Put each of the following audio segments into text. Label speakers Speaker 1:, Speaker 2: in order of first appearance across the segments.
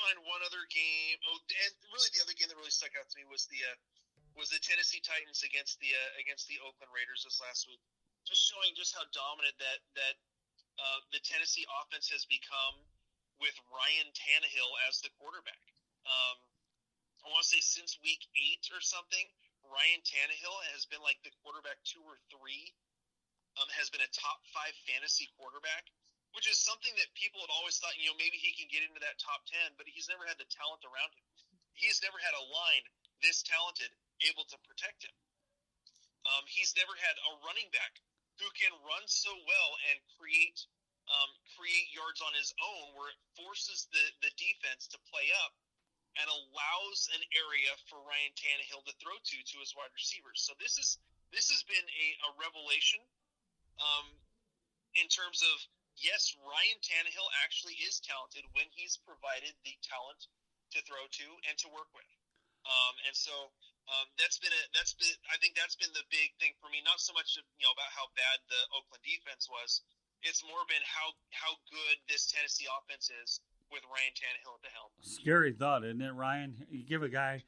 Speaker 1: find one other game. Oh, and really the other game that really stuck out to me was the Tennessee Titans against the Oakland Raiders this last week. Just showing just how dominant that the Tennessee offense has become with Ryan Tannehill as the quarterback. I want to say since week 8 or something, Ryan Tannehill has been like the quarterback 2 or 3. Has been a top 5 fantasy quarterback, which is something that people had always thought, maybe he can get into that top 10, but he's never had the talent around him. He's never had a line this talented able to protect him. He's never had a running back who can run so well and create yards on his own, where it forces the defense to play up and allows an area for Ryan Tannehill to throw to his wide receivers. So this has been a revelation in terms of, yes, Ryan Tannehill actually is talented when he's provided the talent to throw to and to work with. And so I think that's been the big thing for me. Not so much about how bad the Oakland defense was. It's more been how good this Tennessee offense is with Ryan Tannehill at the helm.
Speaker 2: Scary thought, isn't it, Ryan? You give a guy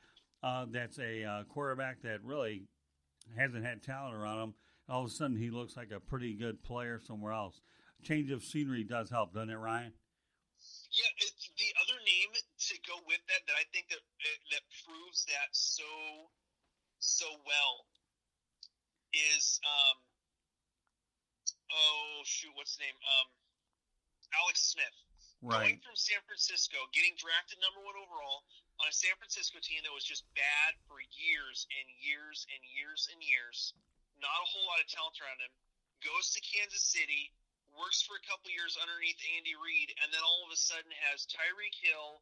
Speaker 2: that's a quarterback that really hasn't had talent around him, all of a sudden he looks like a pretty good player somewhere else. Change of scenery does help, doesn't it, Ryan?
Speaker 1: Yeah, the other name to go with that I think that proves that so well is what's his name? Alex Smith.
Speaker 2: Right.
Speaker 1: Going from San Francisco, getting drafted number 1 overall on a San Francisco team that was just bad for years and years and years and years. Not a whole lot of talent around him. Goes to Kansas City, works for a couple years underneath Andy Reid, and then all of a sudden has Tyreek Hill,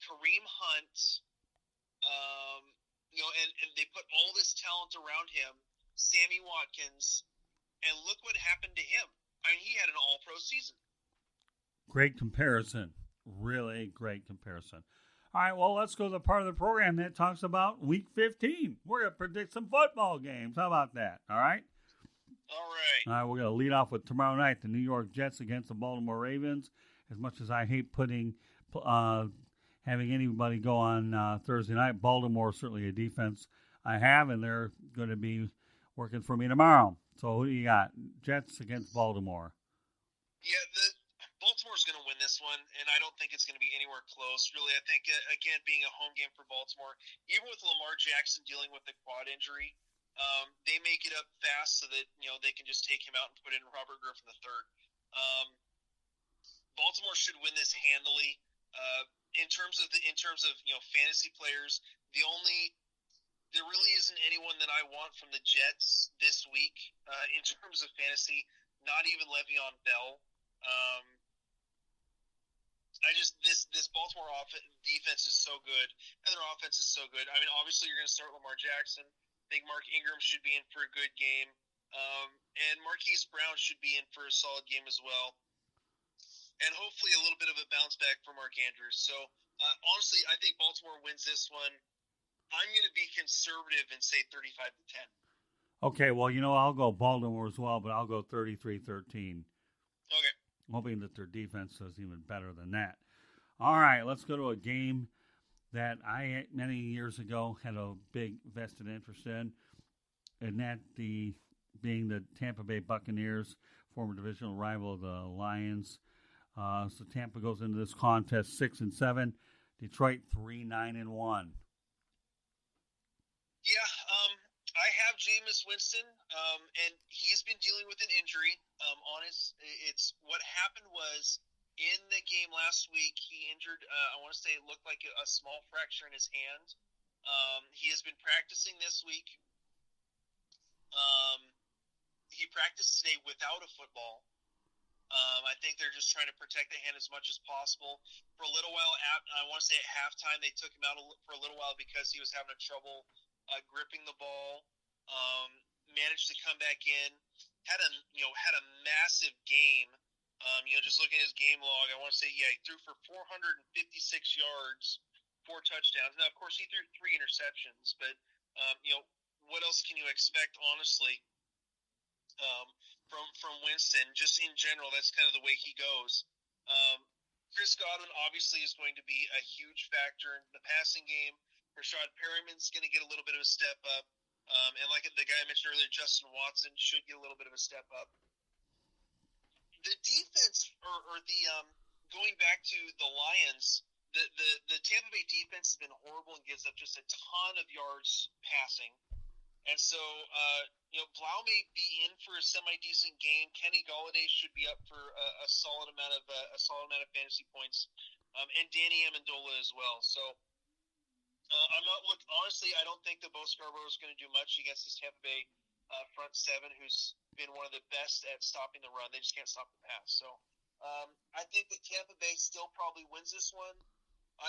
Speaker 1: Kareem Hunt, and they put all this talent around him, Sammy Watkins, and look what happened to him. I mean, he had an all-pro season.
Speaker 2: Great comparison. Really great comparison. All right, well, let's go to the part of the program that talks about Week 15. We're going to predict some football games. How about that? All right?
Speaker 1: All right.
Speaker 2: All right, we're going to lead off with tomorrow night, the New York Jets against the Baltimore Ravens. As much as I hate having anybody go on Thursday night, Baltimore is certainly a defense I have, and they're going to be working for me tomorrow. So who do you got? Jets against Baltimore.
Speaker 1: Yeah, Baltimore's going to win this one, and I don't think it's going to be anywhere close. Really, I think, again, being a home game for Baltimore, even with Lamar Jackson dealing with the quad injury, they make it up fast so that they can just take him out and put in Robert Griffin III. Baltimore should win this handily. In terms of fantasy players, there really isn't anyone that I want from the Jets this week in terms of fantasy. Not even Le'Veon Bell. This Baltimore defense is so good, and their offense is so good. I mean, obviously you're going to start Lamar Jackson. I think Mark Ingram should be in for a good game, and Marquise Brown should be in for a solid game as well, and hopefully a little bit of a bounce back for Mark Andrews. So honestly, I think Baltimore wins this one. I'm going to be conservative and say 35-10.
Speaker 2: Okay, well, I'll go Baltimore as well, but I'll go 33-13.
Speaker 1: Okay.
Speaker 2: Hoping that their defense does even better than that. All right, let's go to a game that I, many years ago, had a big vested interest in, and that being the Tampa Bay Buccaneers, former divisional rival of the Lions. So Tampa goes into this contest 6-7, Detroit 3-9-1.
Speaker 1: Yeah, I have Jameis Winston, and he's been dealing with an injury. It's what happened was in the game last week, he injured. I want to say it looked like a small fracture in his hand. He has been practicing this week. He practiced today without a football. I think they're just trying to protect the hand as much as possible. For a little while, I want to say at halftime, they took him out for a little while because he was having trouble gripping the ball. Managed to come back in. Had a massive game. Just looking at his game log, I want to say, he threw for 456 yards, 4 touchdowns. Now, of course, he threw 3 interceptions, but what else can you expect, honestly, from Winston? Just in general, that's kind of the way he goes. Chris Godwin obviously is going to be a huge factor in the passing game. Rashad Perriman's going to get a little bit of a step up. And like the guy I mentioned earlier, Justin Watson should get a little bit of a step up. The defense, or the going back to the Lions, the Tampa Bay defense has been horrible and gives up just a ton of yards passing. And so, Blau may be in for a semi decent game. Kenny Golladay should be up for a solid amount of fantasy points, and Danny Amendola as well. So, I'm not honestly. I don't think that Bo Scarborough is going to do much against this Tampa Bay front seven, who's been one of the best at stopping the run. They just can't stop the pass. So, I think that Tampa Bay still probably wins this one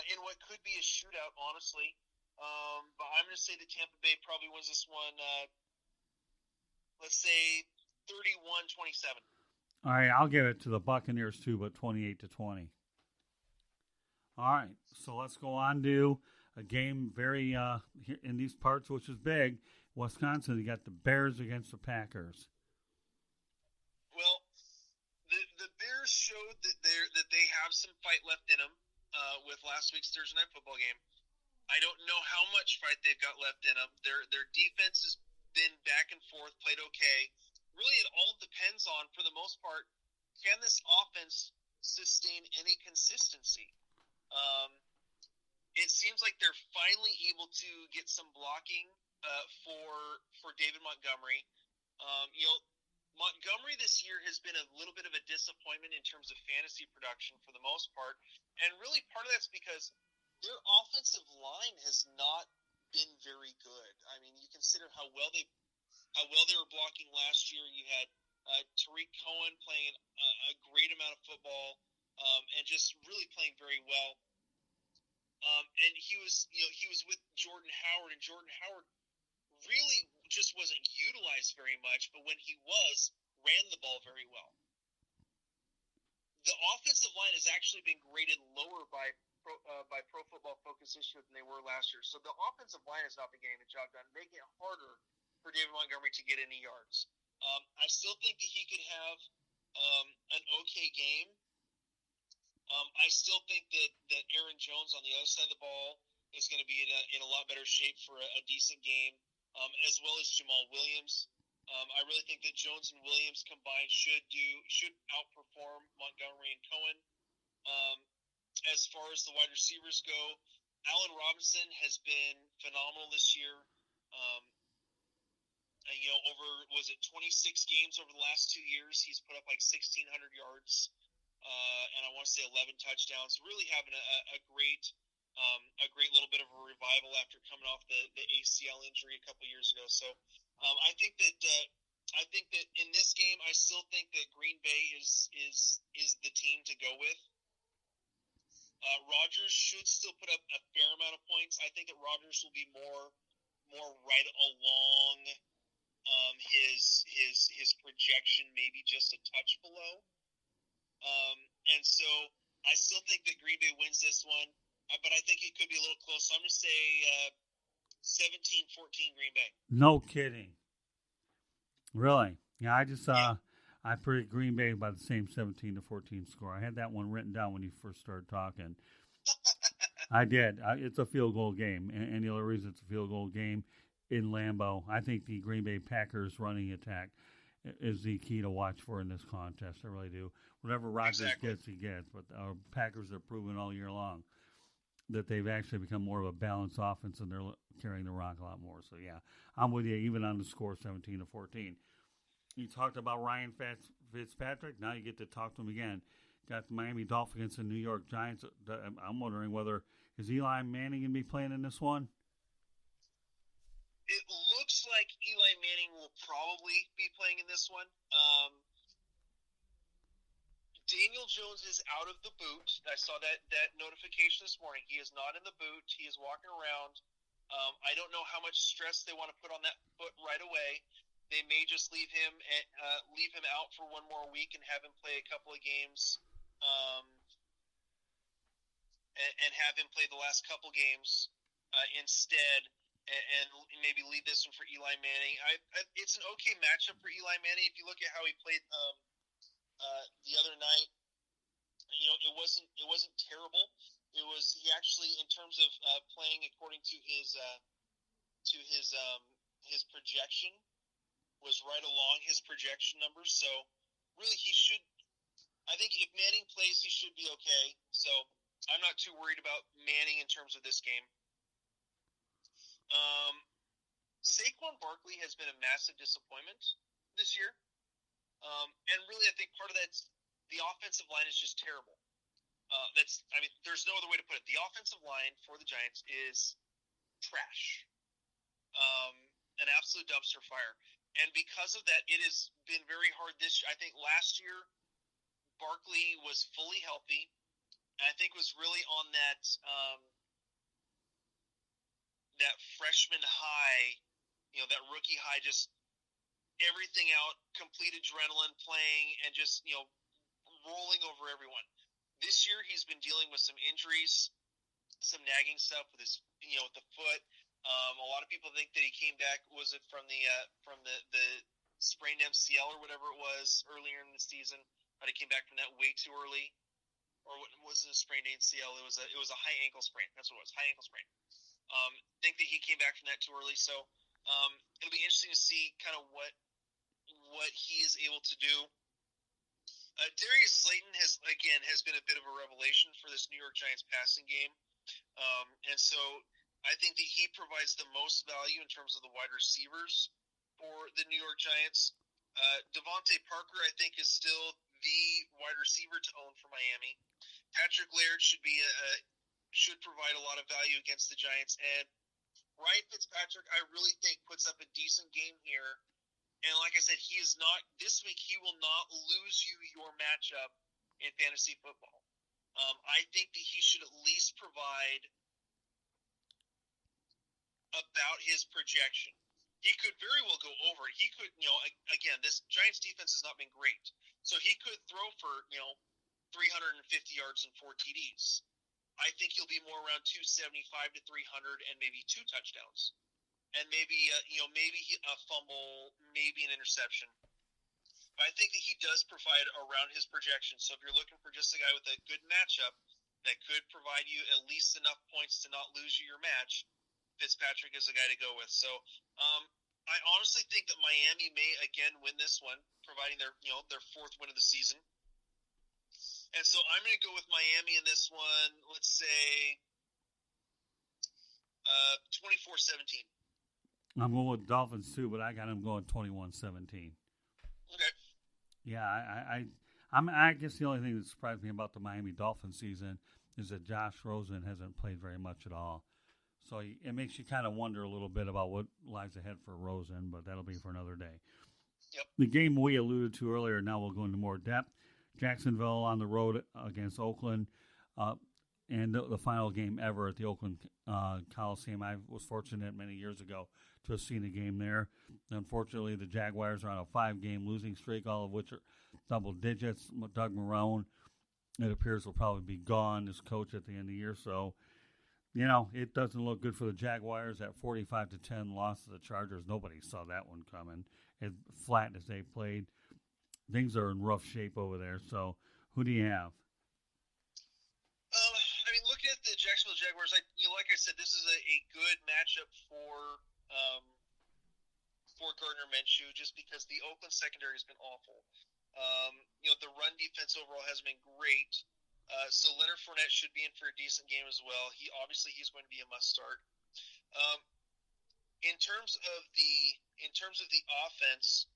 Speaker 1: in what could be a shootout, honestly. But I'm going to say that Tampa Bay probably wins this one, let's say 31-27.
Speaker 2: All right, I'll give it to the Buccaneers too, but 28-20. All right, so let's go on to a game very in these parts, which is big. Wisconsin, you got the Bears against the Packers.
Speaker 1: Well, the Bears showed that they have some fight left in them with last week's Thursday Night Football game. I don't know how much fight they've got left in them. Their defense has been back and forth, played okay. Really, it all depends on, for the most part, can this offense sustain any consistency? It seems like they're finally able to get some blocking for David Montgomery. Montgomery this year has been a little bit of a disappointment in terms of fantasy production for the most part, and really part of that's because their offensive line has not been very good. I mean, you consider how well they were blocking last year. You had Tariq Cohen playing a great amount of football and just really playing very well. And he was with Jordan Howard, and Jordan Howard really just wasn't utilized very much. But when he was, ran the ball very well. The offensive line has actually been graded lower by Pro Football Focus this year than they were last year. So the offensive line has not been getting the job done, making it harder for David Montgomery to get any yards. I still think that he could have an okay game. I still think that Aaron Jones on the other side of the ball is going to be in a lot better shape for a decent game, as well as Jamal Williams. I really think that Jones and Williams combined should outperform Montgomery and Cohen. As far as the wide receivers go, Allen Robinson has been phenomenal this year. Over 26 games over the last 2 years, he's put up like 1,600 yards, and I want to say 11 touchdowns. Really having a great little bit of a revival after coming off the ACL injury a couple years ago. So I think that in this game, I still think that Green Bay is the team to go with. Rodgers should still put up a fair amount of points. I think that Rodgers will be more right along his projection, maybe just a touch below. And so I still think that Green Bay wins this one, but I think it could be a little close. So I'm going to say 17-14 Green Bay.
Speaker 2: No kidding. Really? Yeah, I just I predicted Green Bay by the same 17-14 score. I had that one written down when you first started talking. I did. It's a field goal game, and the only reason it's a field goal game in Lambeau, I think the Green Bay Packers running attack is the key to watch for in this contest. I really do. Whatever Rodgers gets, he gets. But our Packers have proven all year long that they've actually become more of a balanced offense, and they're carrying the rock a lot more. So, yeah, I'm with you, even on the score 17-14. You talked about Ryan Fitzpatrick. Now you get to talk to him again. Got the Miami Dolphins against the New York Giants. I'm wondering whether is Eli Manning going to be playing in this one?
Speaker 1: It looks like Eli Manning will probably be playing in this one. Daniel Jones is out of the boot. I saw that notification this morning. He is not in the boot. He is walking around. I don't know how much stress they want to put on that foot right away. They may just leave him out for one more week and have him play a couple of games, and have him play the last couple games instead, and maybe leave this one for Eli Manning. It's an okay matchup for Eli Manning if you look at how he played the other night. it wasn't terrible. It was he actually, in terms of playing according to to his his projection, was right along his projection numbers. So really, he should. I think if Manning plays, he should be okay. So I'm not too worried about Manning in terms of this game. Saquon Barkley has been a massive disappointment this year. And really, I think part of that's the offensive line is just terrible. There's no other way to put it. The offensive line for the Giants is trash. An absolute dumpster fire. And because of that, it has been very hard I think last year, Barkley was fully healthy, and I think was really on that freshman high, that rookie high, just everything out, complete adrenaline playing, and just, rolling over everyone. This year, he's been dealing with some injuries, some nagging stuff with his, with the foot. A lot of people think that he came back, was it from the sprained MCL or whatever it was earlier in the season, but he came back from that way too early. Or was it a sprained ACL? It was a high ankle sprain. That's what it was, high ankle sprain. Think that he came back from that too early. So it'll be interesting to see kind of what he is able to do. Darius Slayton has been a bit of a revelation for this New York Giants passing game. And so I think that he provides the most value in terms of the wide receivers for the New York Giants. Devontae Parker, I think, is still the wide receiver to own for Miami. Patrick Laird should provide a lot of value against the Giants. And Ryan Fitzpatrick, I really think, puts up a decent game here. And like I said, this week he will not lose you your matchup in fantasy football. I think that he should at least provide about his projection. He could very well go over it. He could, again, this Giants defense has not been great. So he could throw for, 350 yards and 4 TDs. I think he'll be more around 275 to 300 and maybe 2 touchdowns. And maybe a fumble, maybe an interception. But I think that he does provide around his projection. So if you're looking for just a guy with a good matchup that could provide you at least enough points to not lose you your match, Fitzpatrick is the guy to go with. So I honestly think that Miami may again win this one, providing their 4th win of the season. And so I'm going to go with Miami in this one. Let's say 24-17.
Speaker 2: I'm going with Dolphins too, but I got them going 21-17.
Speaker 1: Okay.
Speaker 2: Yeah, I guess the only thing that surprised me about the Miami Dolphins season is that Josh Rosen hasn't played very much at all. So it makes you kind of wonder a little bit about what lies ahead for Rosen, but that'll be for another day.
Speaker 1: Yep.
Speaker 2: The game we alluded to earlier, now we'll go into more depth. Jacksonville on the road against Oakland, and the final game ever at the Oakland Coliseum. I was fortunate many years ago to have seen a game there. Unfortunately, the Jaguars are on a 5-game losing streak, all of which are double digits. Doug Marrone, it appears, will probably be gone as coach at the end of the year. So, it doesn't look good for the Jaguars. That 45-10 loss to the Chargers, nobody saw that one coming. As flat as they played, things are in rough shape over there. So, who do you have?
Speaker 1: Looking at the Jacksonville Jaguars, like I said, this is a good matchup for Gardner Minshew, just because the Oakland secondary has been awful. The run defense overall hasn't been great. So Leonard Fournette should be in for a decent game as well. He's going to be a must start. In terms of the offense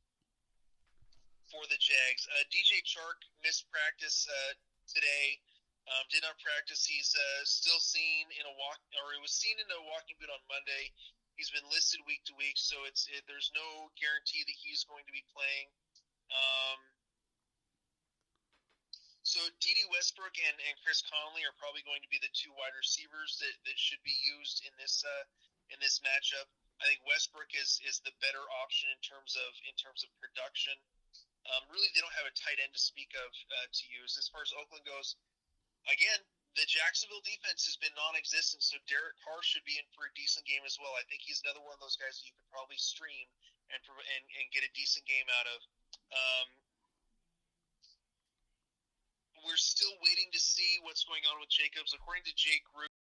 Speaker 1: for the Jags, DJ Chark missed practice today. Did not practice. He's still seen he was seen in a walking boot on Monday. He's been listed week to week, so there's no guarantee that he's going to be playing. So Dede Westbrook and Chris Conley are probably going to be the 2 wide receivers that should be used in this matchup. I think Westbrook is the better option in terms of production. Really, they don't have a tight end to speak of to use. As far as Oakland goes, again, the Jacksonville defense has been non-existent, so Derek Carr should be in for a decent game as well. I think he's another one of those guys that you could probably stream and get a decent game out of. we're still waiting to see what's going on with Jacobs. According to Jake Root,